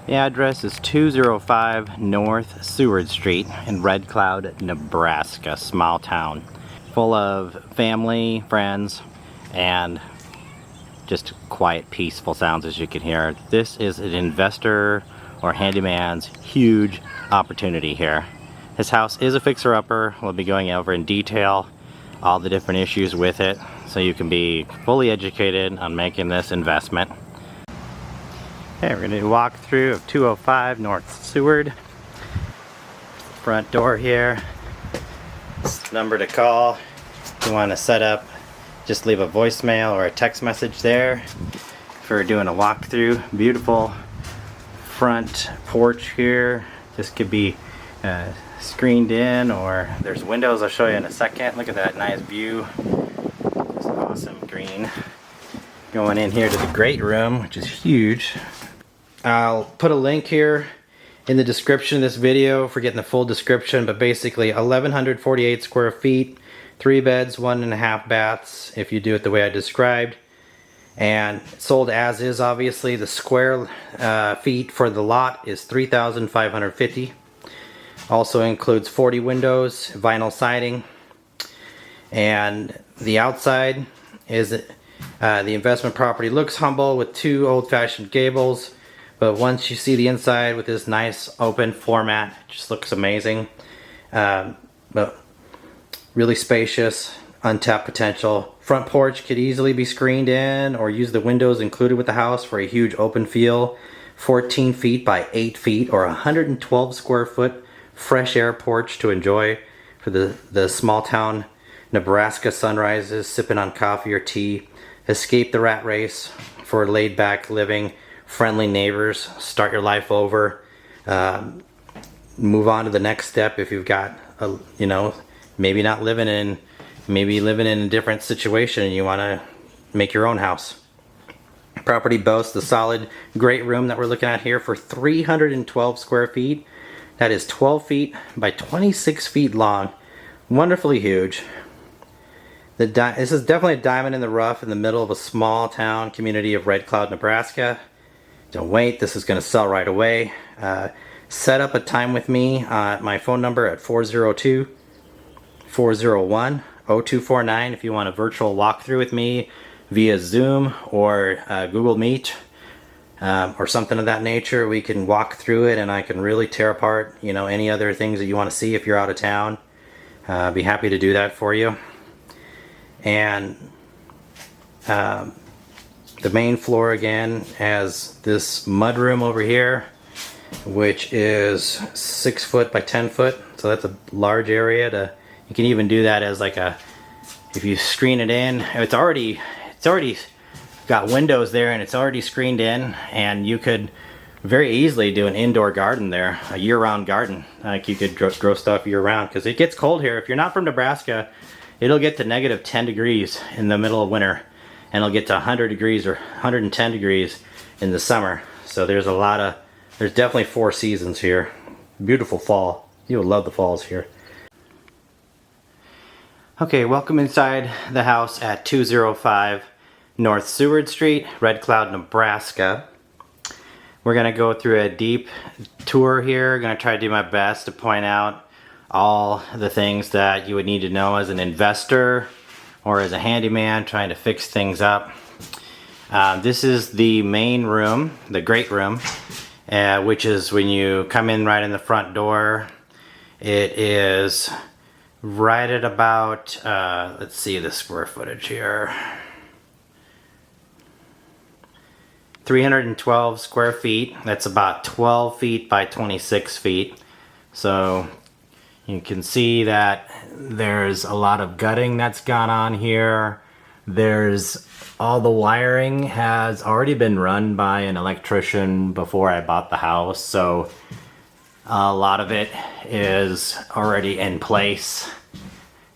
The address is 205 North Seward Street in Red Cloud, Nebraska, small town. Full of family, friends, and just quiet, peaceful sounds as you can hear. This is an investor or handyman's huge opportunity here. His house is a fixer-upper. We'll be going over in detail all the different issues with it so you can be fully educated on making this investment. Okay, we're going to do a walkthrough of 205 North Seward. Front door here. This number to call if you want to set up. Just leave a voicemail or a text message there for doing a walkthrough. Beautiful front porch here. This could be screened in, or there's windows I'll show you in a second. Look at that nice view. It's awesome green. Going in here to the great room, which is huge. I'll put a link here in the description of this video for getting the full description, but basically 1,148 square feet, 3 beds, 1.5 baths, if you do it the way I described. And sold as is, obviously. The square feet for the lot is 3,550. Also includes 40 windows, vinyl siding. And the outside is the investment property looks humble with 2 old-fashioned gables. But once you see the inside with this nice open floor mat, it just looks amazing. But really spacious, untapped potential. Front porch could easily be screened in or use the windows included with the house for a huge open feel. 14 feet by 8 feet or 112 square foot fresh air porch to enjoy for the small town Nebraska sunrises, sipping on coffee or tea. Escape the rat race for laid back living. Friendly neighbors, start your life over, move on to the next step if you've got maybe living in a different situation and you want to make your own house. Property boasts the solid great room that we're looking at here for 312 square feet. That is 12 feet by 26 feet long. Wonderfully huge. This is definitely a diamond in the rough in the middle of a small town community of Red Cloud, Nebraska. Don't wait, this is going to sell right away. Set up a time with me at my phone number at 402-401-0249 if you want a virtual walkthrough with me via Zoom or Google Meet or something of that nature. We can walk through it and I can really tear apart any other things that you want to see if you're out of town. Be happy to do that for you. And the main floor again has this mudroom over here, which is 6 foot by 10 foot. So that's a large area. You can even do that as if you screen it in. It's already got windows there and it's already screened in, and you could very easily do an indoor garden there, a year-round garden. Like you could grow stuff year-round because it gets cold here. If you're not from Nebraska, it'll get to negative 10 degrees in the middle of winter. And it'll get to 100 degrees or 110 degrees in the summer. So there's definitely 4 seasons here. Beautiful fall. You'll love the falls here. Okay, welcome inside the house at 205 North Seward Street, Red Cloud, Nebraska. We're gonna go through a deep tour here. Gonna try to do my best to point out all the things that you would need to know as an investor or as a handyman trying to fix things up. This is the main room, the great room, which is when you come in right in the front door. It is right at about, let's see the square footage here. 312 square feet. That's about 12 feet by 26 feet. So you can see that there's a lot of gutting that's gone on here. All the wiring has already been run by an electrician before I bought the house, so a lot of it is already in place,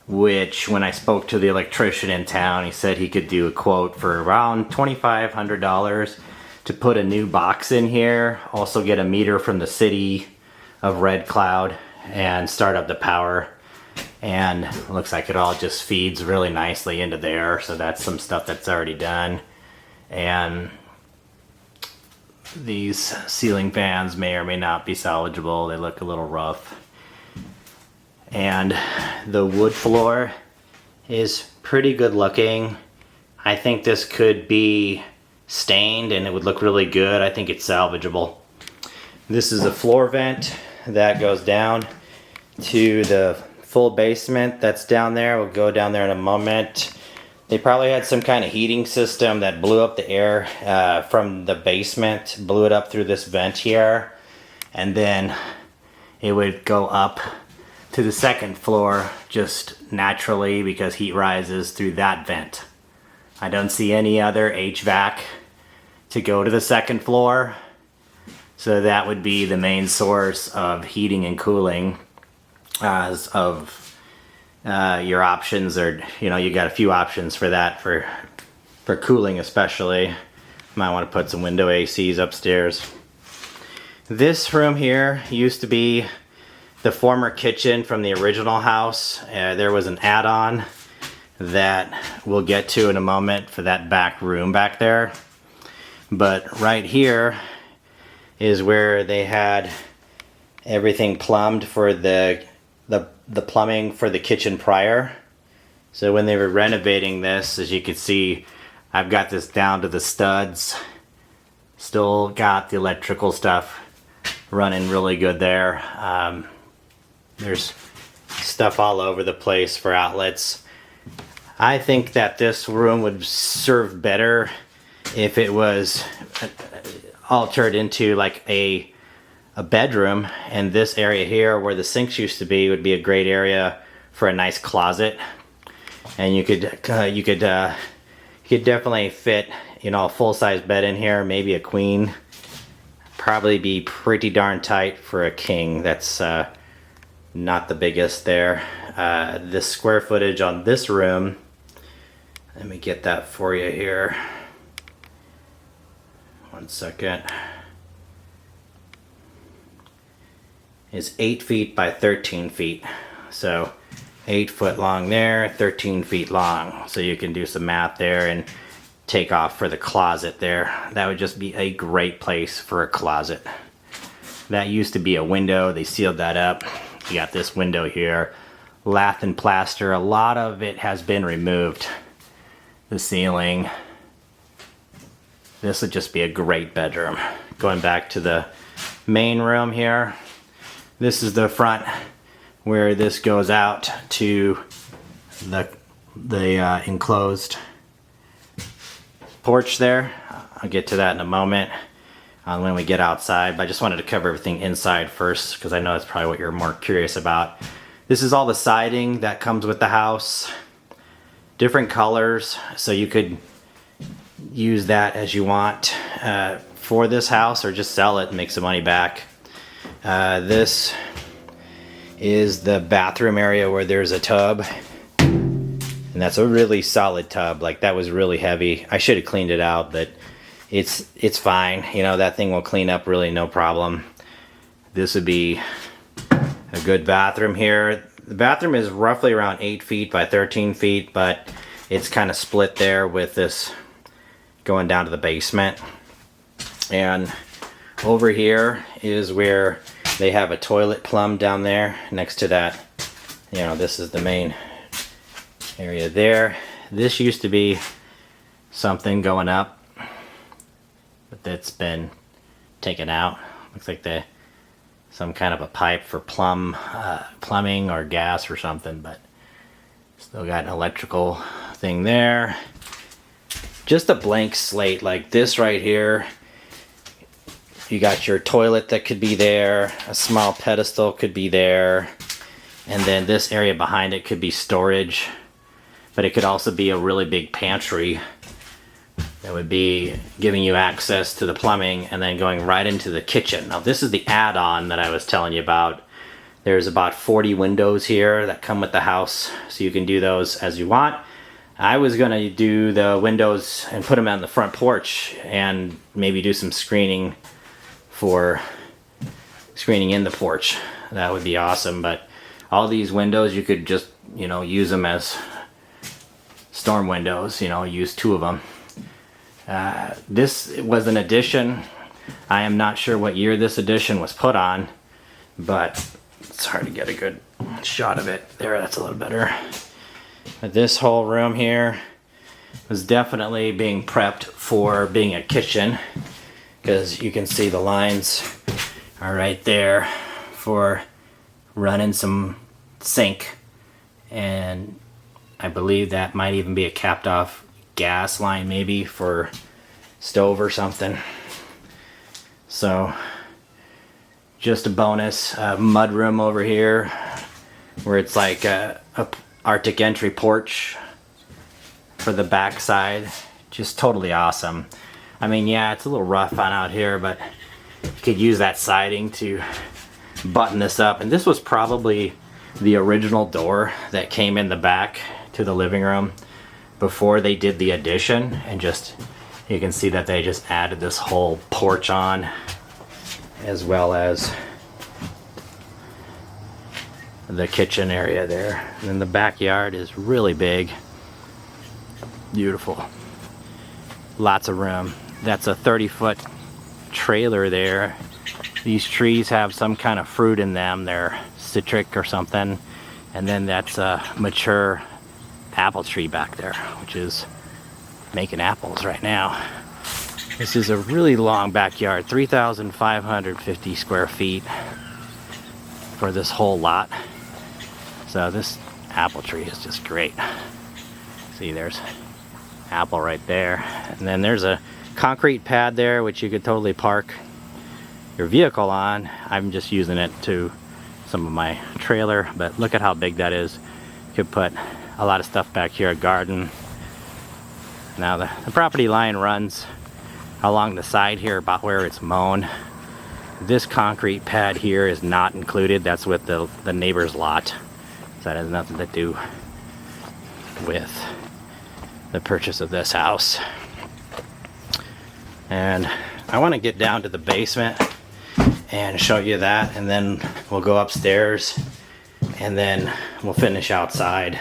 which when I spoke to the electrician in town, he said he could do a quote for around $2,500 to put a new box in here, also get a meter from the city of Red Cloud and start up the power. And it looks like it all just feeds really nicely into there, so that's some stuff that's already done. And these ceiling fans may or may not be salvageable. They look a little rough. And the wood floor is pretty good looking. I think this could be stained and it would look really good. I think it's salvageable. This is a floor vent that goes down to the full basement that's down there. We'll go down there in a moment. They probably had some kind of heating system that blew up the air from the basement, blew it up through this vent here, and then it would go up to the second floor just naturally because heat rises through that vent. I don't see any other HVAC to go to the second floor, so that would be the main source of heating and cooling. As of your options, or you got a few options for that, for cooling especially. Might want to put some window ACs upstairs. This room here used to be the former kitchen from the original house. There was an add-on that we'll get to in a moment for that back room back there. But right here is where they had everything plumbed for the plumbing for the kitchen prior. So when they were renovating this, as you can see, I've got this down to the studs. Still got the electrical stuff running really good there. There's stuff all over the place for outlets. I think that this room would serve better if it was altered into like a bedroom, and this area here where the sinks used to be would be a great area for a nice closet. And you could definitely fit a full-size bed in here, maybe a queen. Probably be pretty darn tight for a king. That's not the biggest there. The square footage on this room, let me get that for you here. 1 second. Is 8 feet by 13 feet. So 8 foot long there, 13 feet long. So you can do some math there and take off for the closet there. That would just be a great place for a closet. That used to be a window. They sealed that up. You got this window here. Lath and plaster. A lot of it has been removed. The ceiling. This would just be a great bedroom. Going back to the main room here. This is the front where this goes out to the enclosed porch there. I'll get to that in a moment when we get outside, but I just wanted to cover everything inside first because I know that's probably what you're more curious about. This is all the siding that comes with the house. Different colors, so you could use that as you want for this house, or just sell it and make some money back. This is the bathroom area where there's a tub, and that's a really solid tub. Like, that was really heavy. I should have cleaned it out, but it's fine. That thing will clean up really no problem. This would be a good bathroom here. The bathroom is roughly around 8 feet by 13 feet, but it's kind of split there with this going down to the basement. And over here is where they have a toilet plumbed down there next to that. This is the main area there. This used to be something going up, but that's been taken out. Looks like some kind of a pipe for plumbing or gas or something, but still got an electrical thing there. Just a blank slate like this right here. You got your toilet that could be there, a small pedestal could be there, and then this area behind it could be storage, but it could also be a really big pantry that would be giving you access to the plumbing and then going right into the kitchen. Now, this is the add-on that I was telling you about. There's about 40 windows here that come with the house, so you can do those as you want. I was going to do the windows and put them on the front porch and maybe do some screening in the porch. That would be awesome. But all these windows, you could just use them as storm windows. Use 2 of them. This was an addition I am not sure what year this addition was put on, but it's hard to get a good shot of it. There, that's a little better. But this whole room here was definitely being prepped for being a kitchen, because you can see the lines are right there for running some sink, and I believe that might even be a capped off gas line, maybe for stove or something. So just a bonus. Mud room over here where it's like a Arctic entry porch for the back side. Just totally awesome. I mean, yeah, it's a little rough on out here, but you could use that siding to button this up. And this was probably the original door that came in the back to the living room before they did the addition, and just you can see that they just added this whole porch on, as well as the kitchen area there. And then the backyard is really big. Beautiful. Lots of room. That's a 30-foot trailer there. These trees have some kind of fruit in them. They're citric or something. And then that's a mature apple tree back there, which is making apples right now. This is a really long backyard, 3,550 square feet for this whole lot. So this apple tree is just great. See, there's apple right there. And then there's a concrete pad there, which you could totally park your vehicle on. I'm just using it to some of my trailer, but look at how big that is. You could put a lot of stuff back here, a garden. Now the property line runs along the side here about where it's mown. This concrete pad here is not included. That's with the neighbor's lot. So that has nothing to do with the purchase of this house. And I want to get down to the basement and show you that, and then we'll go upstairs and then we'll finish outside.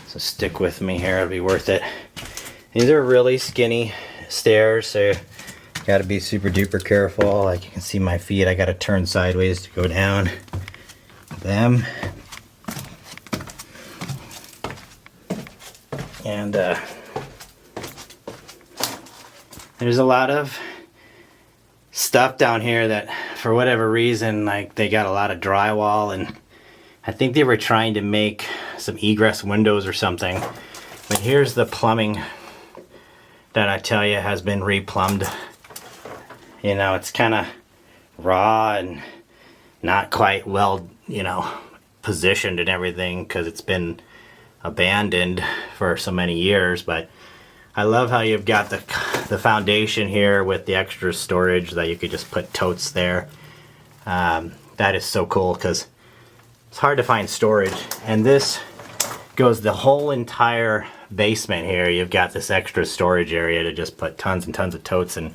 So stick with me here, it'll be worth it. These are really skinny stairs, so you gotta be super duper careful. Like you can see my feet, I gotta turn sideways to go down them. And there's a lot of stuff down here that for whatever reason, like they got a lot of drywall, and I think they were trying to make some egress windows or something. But here's the plumbing that I tell you has been replumbed. You know, it's kind of raw and not quite well, you know, positioned and everything because it's been abandoned for so many years. But I love how you've got the foundation here with the extra storage that you could just put totes there. That is so cool because it's hard to find storage. And this goes the whole entire basement here. You've got this extra storage area to just put tons and tons of totes, and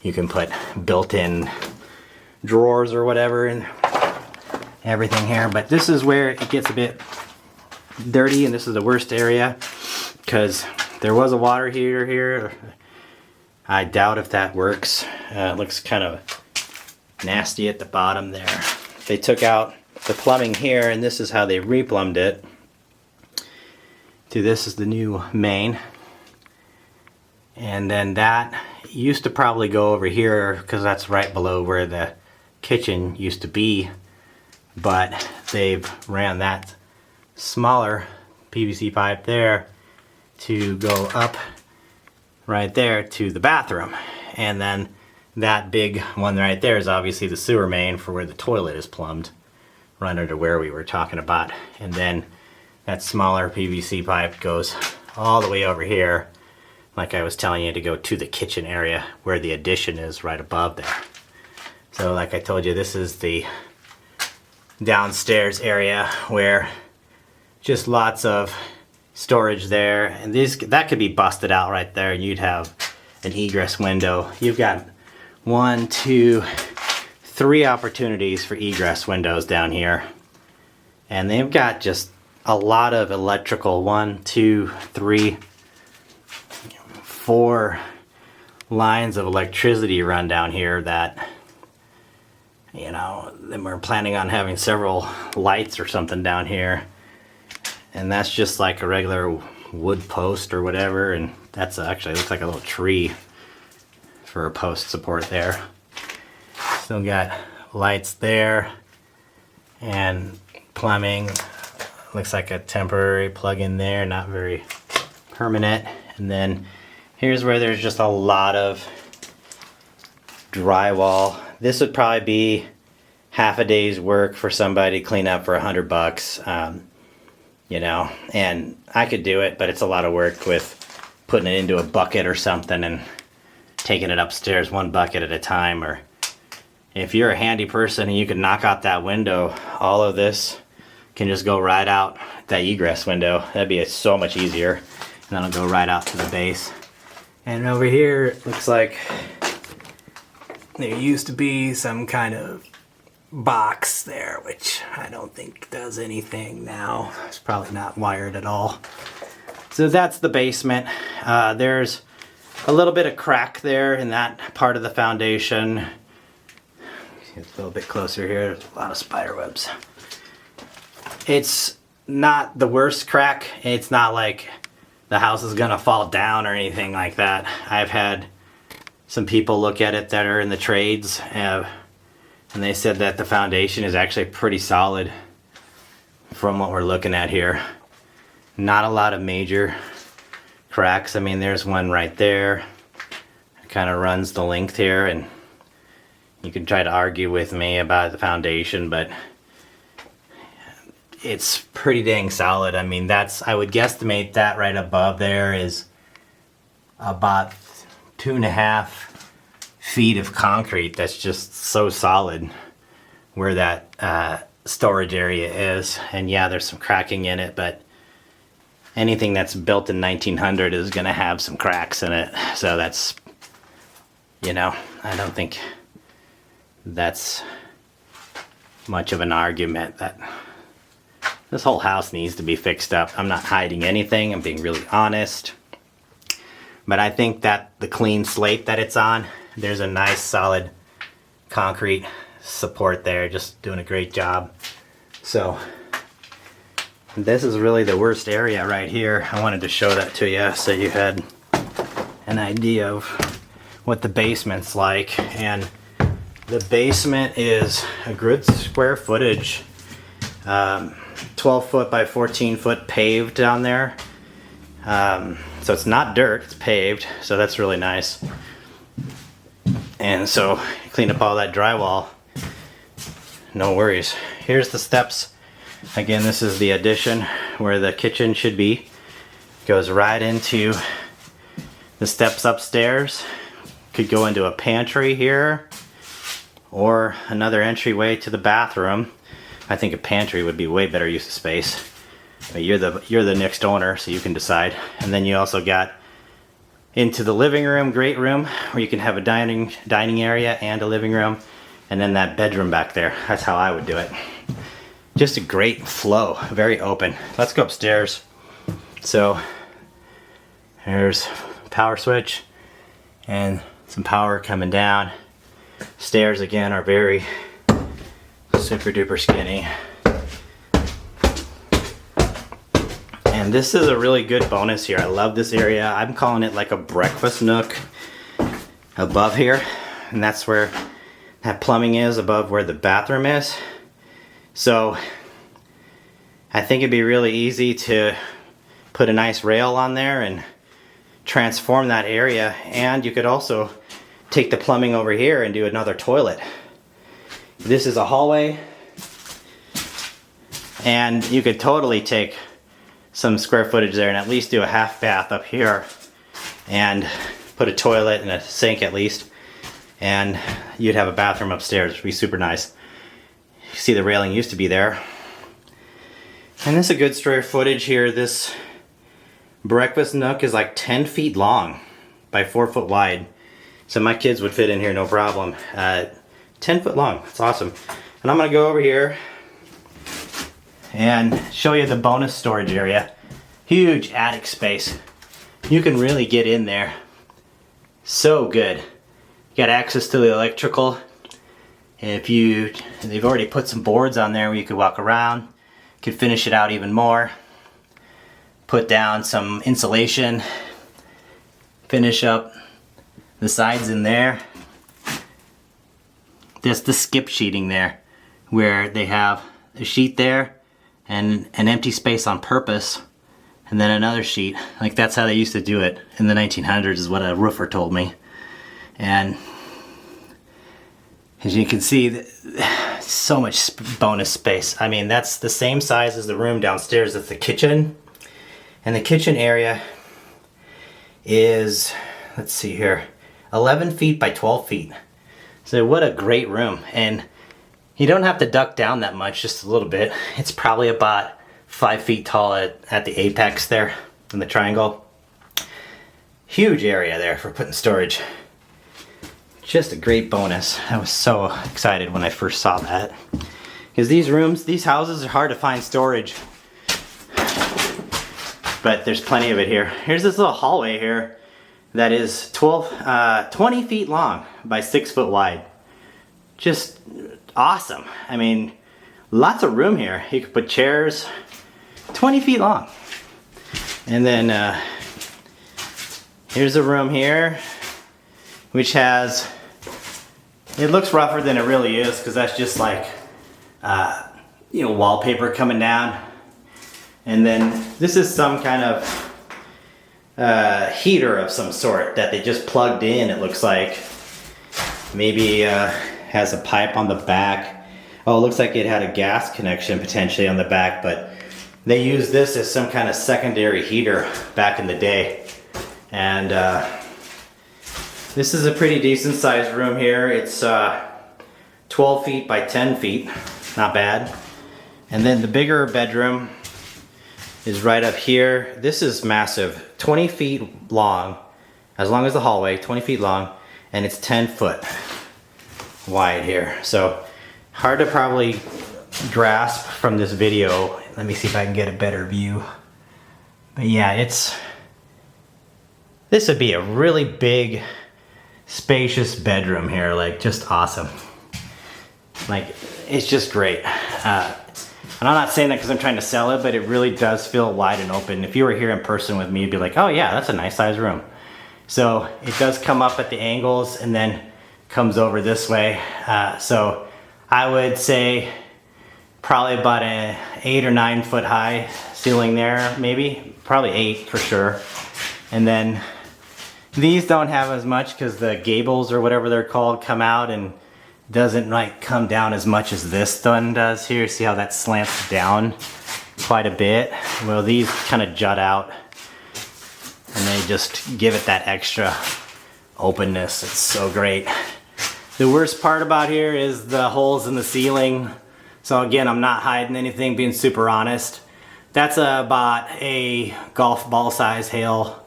you can put built-in drawers or whatever and everything here. But this is where it gets a bit dirty, and this is the worst area because there was a water heater here. I doubt if that works. It looks kind of nasty at the bottom there. They took out the plumbing here, and this is how they replumbed it. This is the new main, and then that used to probably go over here because that's right below where the kitchen used to be, but they've ran that smaller PVC pipe there to go up right there to the bathroom, and then that big one right there is obviously the sewer main for where the toilet is plumbed, right under where we were talking about. And then that smaller PVC pipe goes all the way over here, like I was telling you, to go to the kitchen area where the addition is right above there. So like I told you, this is the downstairs area where just lots of storage there, and that could be busted out right there and you'd have an egress window. You've got 1, 2, 3 opportunities for egress windows down here, and they've got just a lot of electrical, 1, 2, 3, 4 lines of electricity run down here that, you know, then we're planning on having several lights or something down here. And that's just like a regular wood post or whatever, and that's actually looks like a little tree for a post support there. Still got lights there and plumbing. Looks like a temporary plug in there, not very permanent. And then here's where there's just a lot of drywall. This would probably be half a day's work for somebody to clean up for $100, you know, and I could do it, but it's a lot of work with putting it into a bucket or something and taking it upstairs one bucket at a time. Or if you're a handy person and you can knock out that window, all of this can just go right out that egress window. That'd be so much easier. And then it'll go right out to the base. And over here, it looks like there used to be some kind of box there, which I don't think does anything now. It's probably not wired at all. So that's the basement. There's a little bit of crack there in that part of the foundation. Get a little bit closer here. There's a lot of spider webs. It's not the worst crack. It's not like the house is gonna fall down or anything like that. I've had some people look at it that are in the trades, and they said that the foundation is actually pretty solid from what we're looking at here. Not a lot of major cracks. I mean, there's one right there. It kind of runs the length here, and you can try to argue with me about the foundation, but it's pretty dang solid. I mean, I would guesstimate that right above there is about 2.5 feet of concrete that's just so solid where that storage area is. And yeah, there's some cracking in it, but anything that's built in 1900 is going to have some cracks in it. So that's, you know, I don't think that's much of an argument that this whole house needs to be fixed up. I'm not hiding anything. I'm being really honest. But I think that the clean slate that it's on, there's a nice solid concrete support there, just doing a great job. So this is really the worst area right here. I wanted to show that to you so you had an idea of what the basement's like. And the basement is a good square footage, 12 foot by 14 foot paved down there. So it's not dirt, it's paved, so that's really nice. And so clean up all that drywall, no worries. Here's the steps. Again, this is the addition where the kitchen should be. Goes right into the steps upstairs. Could go into a pantry here or another entryway to the bathroom. I think a pantry would be way better use of space. But you're the next owner, so you can decide. And then you also got into the living room, great room, where you can have a dining area and a living room, and then that bedroom back there. That's how I would do it. Just a great flow, very open. Let's go upstairs. So there's power switch and some power coming down. Stairs again are very super duper skinny. And this is a really good bonus here. I love this area. I'm calling it like a breakfast nook above here. And that's where that plumbing is, above where the bathroom is. So I think it'd be really easy to put a nice rail on there and transform that area. And you could also take the plumbing over here and do another toilet. This is a hallway. And you could totally take some square footage there and at least do a half bath up here and put a toilet and a sink at least, and you'd have a bathroom upstairs, which would be super nice. You see the railing used to be there. And this is a good square footage here. This breakfast nook is like 10 feet long by 4 foot wide. So my kids would fit in here no problem. 10 foot long, that's awesome. And I'm gonna go over here and show you the bonus storage area. Huge attic space. You can really get in there So good. You got access to the electrical. They've already put some boards on there where you could walk around. Could finish it out even more. Put down some insulation. Finish up the sides in there. There's the skip sheeting there, where they have a sheet there and an empty space on purpose, and then another sheet. Like, that's how they used to do it in the 1900s, is what a roofer told me. And as you can see, so much bonus space. I mean, that's the same size as the room downstairs. That's the kitchen. And the kitchen area is, let's see here, 11 feet by 12 feet. So what a great room. And you don't have to duck down that much, just a little bit. It's probably about 5 feet tall at the apex there in the triangle. Huge area there for putting storage. Just a great bonus. I was so excited when I first saw that. Because these houses are hard to find storage. But there's plenty of it here. Here's this little hallway here that is 20 feet long by 6 foot wide. Just awesome. I mean, lots of room here. You could put chairs 20 feet long. And then here's a room here, which has, it looks rougher than it really is, because that's just like, wallpaper coming down. And then this is some kind of heater of some sort that they just plugged in, it looks like. Maybe has a pipe on the back. Oh, it looks like it had a gas connection potentially on the back, but they used this as some kind of secondary heater back in the day. And this is a pretty decent sized room here. It's 12 feet by 10 feet, not bad. And then the bigger bedroom is right up here. This is massive, 20 feet long as the hallway, 20 feet long, and it's 10 foot wide here. So hard to probably grasp from this video. Let me see if I can get a better view. But yeah, this would be a really big, spacious bedroom here, like just awesome. Like, it's just great. And I'm not saying that because I'm trying to sell it, but it really does feel wide and open. If you were here in person with me, you'd be like, oh yeah, that's a nice size room. So it does come up at the angles and then comes over this way. So I would say probably about an 8 or 9 foot high ceiling there, maybe, probably 8 for sure. And then these don't have as much because the gables or whatever they're called come out and doesn't like come down as much as this one does here. See how that slants down quite a bit? Well, these kind of jut out and they just give it that extra openness. It's so great. The worst part about here is the holes in the ceiling. So again, I'm not hiding anything, being super honest. That's about a golf ball size hail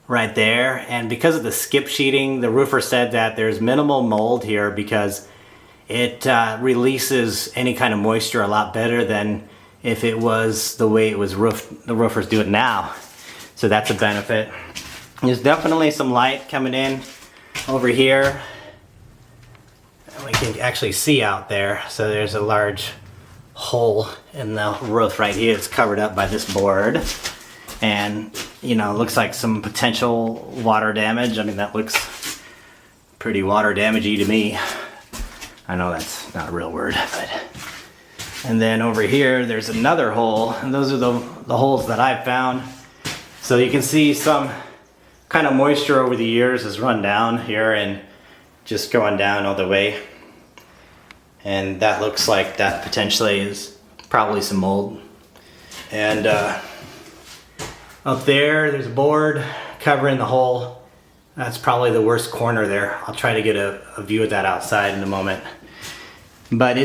right there. And because of the skip sheeting, the roofer said that there's minimal mold here because it releases any kind of moisture a lot better than if it was the way it was the roofers do it now. So that's a benefit. There's definitely some light coming in over here. We can actually see out there. So there's a large hole in the roof right here. It's covered up by this board. And, you know, it looks like some potential water damage. I mean, that looks pretty water damagey to me. I know that's not a real word, but. And then over here, there's another hole, and those are the holes that I've found. So you can see some kind of moisture over the years has run down here and just going down all the way. And that looks like that potentially is probably some mold. And up there's a board covering the hole. That's probably the worst corner there. I'll try to get a view of that outside in a moment. But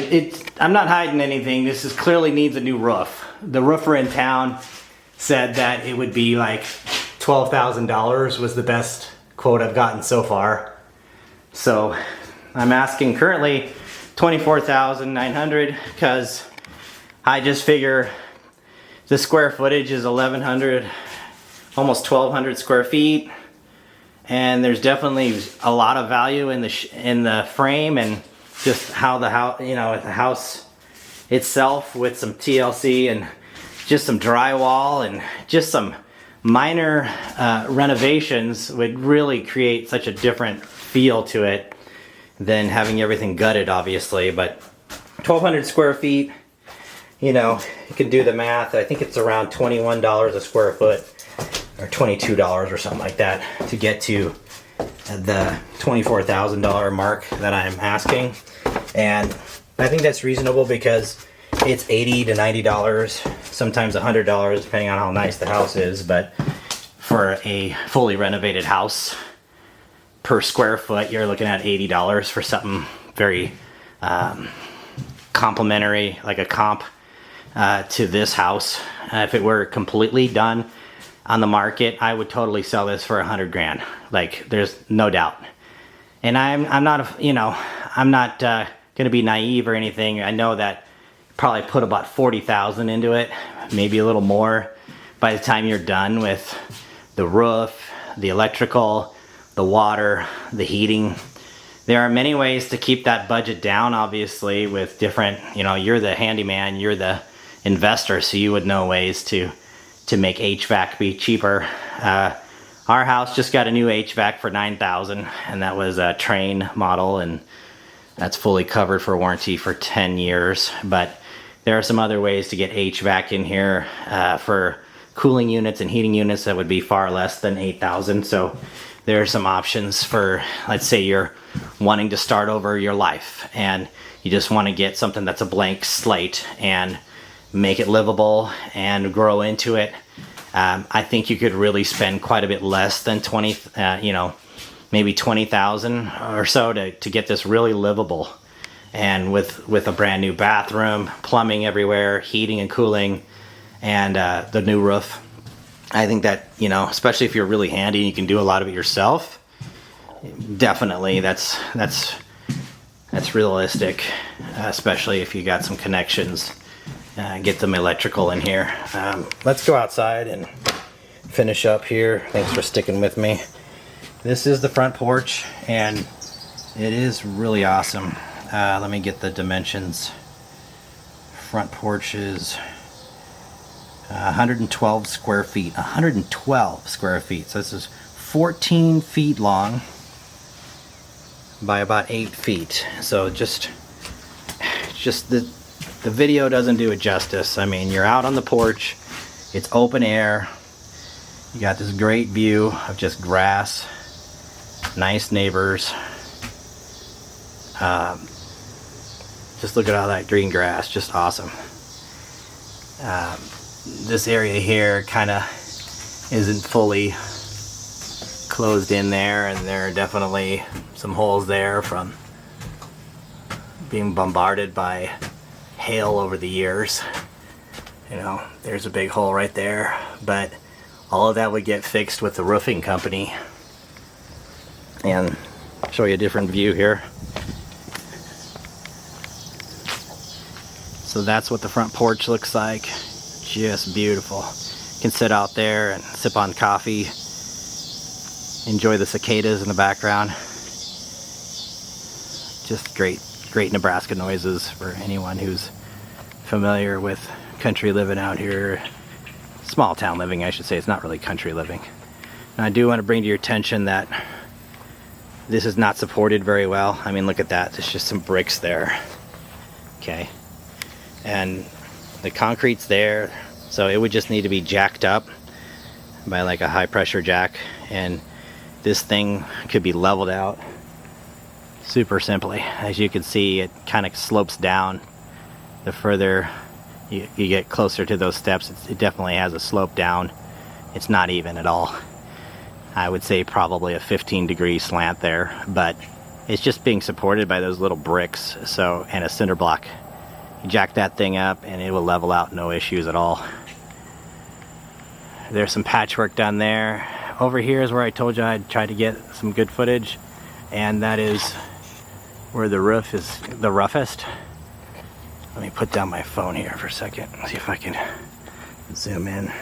I'm not hiding anything. This clearly needs a new roof. The roofer in town said that it would be like $12,000 was the best quote I've gotten so far. So I'm asking currently $24,900 because I just figure the square footage is 1,100, almost 1,200 square feet. and there's definitely a lot of value in the frame and just how the house, you know, the house itself with some TLC and just some drywall and just some minor renovations would really create such a different feel to it than having everything gutted, obviously. But 1,200 square feet, you know, you can do the math. I think it's around $21 a square foot or $22 or something like that to get to the $24,000 mark that I'm asking. And I think that's reasonable because it's $80 to $90, sometimes $100 depending on how nice the house is. But for a fully renovated house, per square foot, you're looking at $80 for something very complimentary, like a comp to this house. If it were completely done on the market, I would totally sell this for 100 grand. Like, there's no doubt. And I'm not, you know, I'm not gonna be naive or anything. I know that probably put about 40,000 into it, maybe a little more by the time you're done with the roof, the electrical, the water, the heating. There are many ways to keep that budget down, obviously, with different, you know, you're the handyman, you're the investor, so you would know ways to make HVAC be cheaper. Our house just got a new HVAC for $9,000, and that was a Train model, and that's fully covered for warranty for 10 years. But there are some other ways to get HVAC in here for cooling units and heating units that would be far less than $8,000. So there are some options for, let's say you're wanting to start over your life and you just want to get something that's a blank slate and make it livable and grow into it. I think you could really spend quite a bit less than 20, you know, maybe 20,000 or so to get this really livable. And with a brand new bathroom, plumbing everywhere, heating and cooling, and the new roof. I think that, you know, especially if you're really handy and you can do a lot of it yourself, definitely that's realistic, especially if you got some connections. Get them electrical in here. Let's go outside and finish up here. Thanks for sticking with me. This is the front porch, and it is really awesome. Let me get the dimensions. Front porch is 112 square feet. 112 square feet. So this is 14 feet long by about 8 feet. So just the video doesn't do it justice. I mean, you're out on the porch. It's open air. You got this great view of just grass. Nice neighbors. Just look at all that green grass, just awesome. This area here kind of isn't fully closed in there, and there are definitely some holes there from being bombarded by hail over the years. You know, there's a big hole right there, but all of that would get fixed with the roofing company. And I'll show you a different view here. So that's what the front porch looks like. Just beautiful. You can sit out there and sip on coffee, enjoy the cicadas in the background. Just great Nebraska noises for anyone who's familiar with country living out here. Small town living, I should say. It's not really country living. And I do want to bring to your attention that this is not supported very well. I mean, look at that. There's just some bricks there. Okay. And the concrete's there, so it would just need to be jacked up by like a high pressure jack, and this thing could be leveled out super simply. As you can see, it kind of slopes down. The further you get closer to those steps, it definitely has a slope down. It's not even at all. I would say probably a 15-degree slant there, but it's just being supported by those little bricks, so, and a cinder block. You jack that thing up and it will level out, no issues at all. There's some patchwork done there. Over here is where I told you I'd try to get some good footage, and that is where the roof is the roughest. Let me put down my phone here for a second, see if I can zoom in.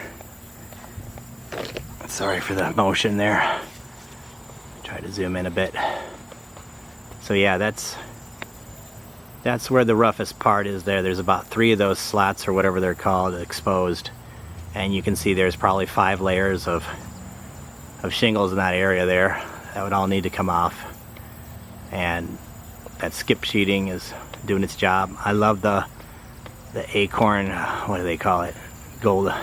Sorry for the motion there. Try to zoom in a bit. So yeah, that's where the roughest part is there. There's about 3 of those slats or whatever they're called exposed. And you can see there's probably 5 layers of shingles in that area there. That would all need to come off. And that skip sheeting is doing its job. I love the acorn, what do they call it? Gold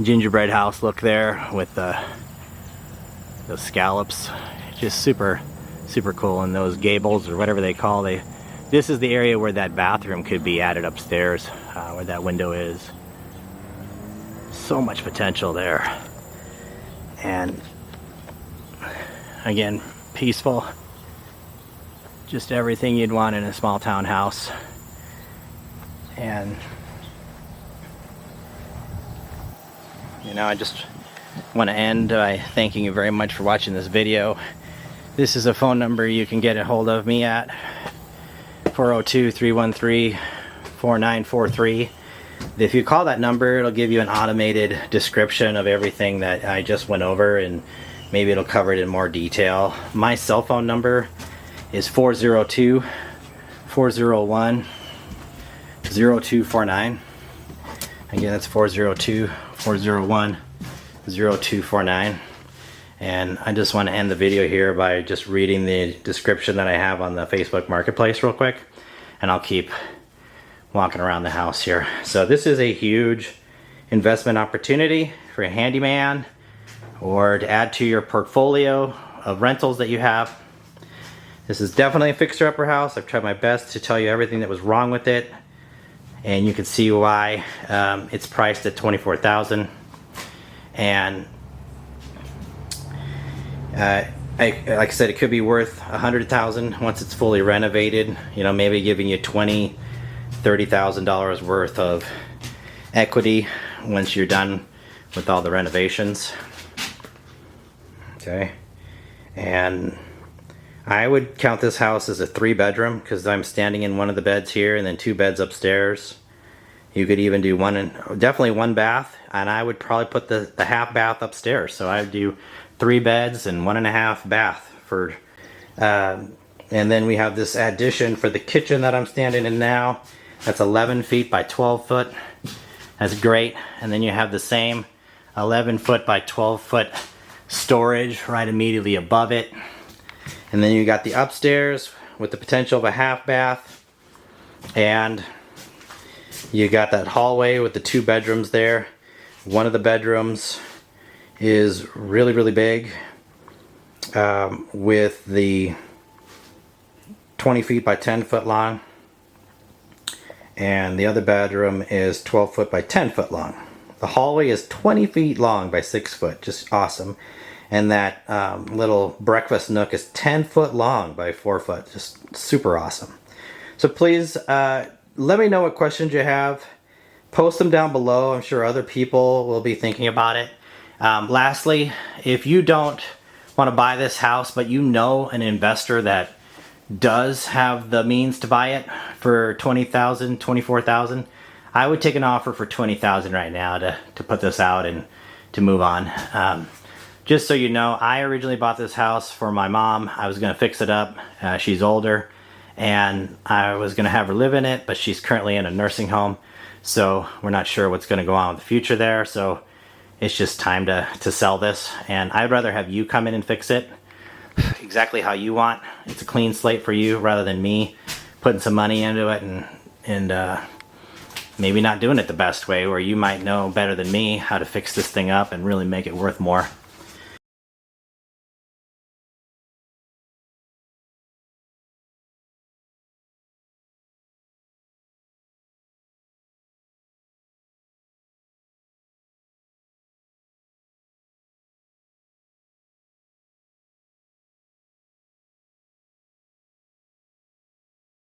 gingerbread house look there with the scallops. Just super cool. And those gables or whatever they call this is the area where that bathroom could be added upstairs, where that window is. So much potential there. And again, peaceful. Just everything you'd want in a small town house. And you know, I just want to end by thanking you very much for watching this video. This is a phone number you can get a hold of me at, 402-313-4943. If you call that number, it'll give you an automated description of everything that I just went over, and maybe it'll cover it in more detail. My cell phone number is 402-401-0249. Again, that's 402-401-0249. And I just want to end the video here by just reading the description that I have on the Facebook Marketplace real quick, and I'll keep walking around the house here. So this is a huge investment opportunity for a handyman or to add to your portfolio of rentals that you have. This is definitely a fixer-upper house. I've tried my best to tell you everything that was wrong with it, and you can see why it's priced at $24,000. And like I said, it could be worth $100,000 once it's fully renovated. You know, maybe giving you $20,000-$30,000 worth of equity once you're done with all the renovations. Okay, and I would count this house as a 3-bedroom because I'm standing in one of the beds here and then 2 beds upstairs. You could even do definitely 1 bath, and I would probably put the half bath upstairs. So I would do 3 beds and 1.5 bath for, and then we have this addition for the kitchen that I'm standing in now. That's 11 feet by 12 foot. That's great. And then you have the same 11 foot by 12 foot storage right immediately above it. And then you got the upstairs with the potential of a half bath, and you got that hallway with the 2 bedrooms there. One of the bedrooms is really big, with the 20 feet by 10 foot long, and the other bedroom is 12 foot by 10 foot long. The hallway is 20 feet long by 6 foot, just awesome. And that little breakfast nook is 10 foot long by 4 foot, just super awesome. So please let me know what questions you have. Post them down below. I'm sure other people will be thinking about it. Lastly, if you don't want to buy this house, but you know an investor that does have the means to buy it for $20,000, $24,000, I would take an offer for $20,000 right now to put this out and to move on. Just so you know, I originally bought this house for my mom. I was going to fix it up. She's older, and I was going to have her live in it, but she's currently in a nursing home, so we're not sure what's going to go on with the future there. So it's just time to sell this, and I'd rather have you come in and fix it exactly how you want. It's a clean slate for you rather than me putting some money into it and maybe not doing it the best way, where you might know better than me how to fix this thing up and really make it worth more.